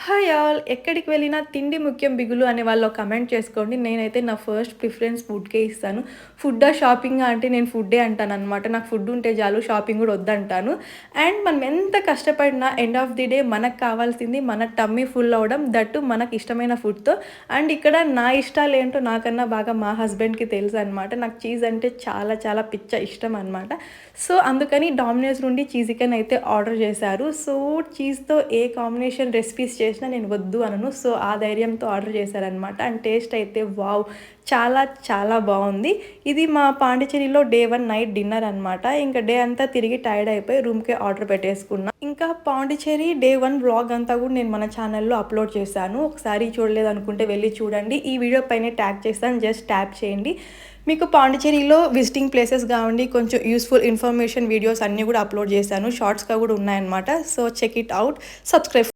Hi all ఎక్కడికి వెళ్ళినా తిండి ముఖ్యం బిగులు అనే వాళ్ళు కమెంట్ చేసుకోండి. నేనైతే నా ఫస్ట్ ప్రిఫరెన్స్ ఫుడ్కే ఇస్తాను. ఫుడ్డా షాపింగా అంటే నేను ఫుడ్డే అంటాననమాట. నాకు ఫుడ్ ఉంటే చాలు, షాపింగ్ కూడా వద్దంటాను. అండ్ మనం ఎంత కష్టపడినా ఎండ్ ఆఫ్ ది డే మనకు కావాల్సింది మన టమ్మీ ఫుల్ అవ్వడం, దట్టు మనకు ఇష్టమైన ఫుడ్తో. అండ్ ఇక్కడ నా ఇష్టాలు ఏంటో నాకన్నా బాగా మా హస్బెండ్కి తెలుసు అనమాట. నాకు చీజ్ అంటే చాలా చాలా పిచ్చ ఇష్టం అనమాట. సో అందుకని డామినోస్ నుండి చీజ్ చికెన్ అయితే ఆర్డర్ చేశారు. సో చీజ్తో ఏ కాంబినేషన్ రెసిపీస్ చేసినా నేను వద్దు అనను. సో ఆ ధైర్యంతో ఆర్డర్ చేశారనమాట. అండ్ టేస్ట్ అయితే వావ్, చాలా చాలా బాగుంది. ఇది మా పాండిచేరిలో డే 1 నైట్ డిన్నర్ అనమాట. ఇంకా డే అంతా తిరిగి టైర్డ్ అయిపోయి రూమ్కే ఆర్డర్ పెట్టేసుకున్నా. ఇంకా పాండిచేరి డే 1 వ్లాగ్ అంతా కూడా నేను మన ఛానల్లో అప్లోడ్ చేశాను. ఒకసారి చూడలేదు అనుకుంటే వెళ్ళి చూడండి. ఈ వీడియో పైన ట్యాగ్ చేస్తాను, జస్ట్ ట్యాప్ చేయండి. మీకు పాండిచేరిలో విజిటింగ్ ప్లేసెస్ కావండి, కొంచెం యూస్ఫుల్ ఇన్ఫర్మేషన్ వీడియోస్ అన్నీ కూడా అప్లోడ్ చేశాను. షార్ట్స్గా కూడా ఉన్నాయన్నమాట. So check it out, subscribe.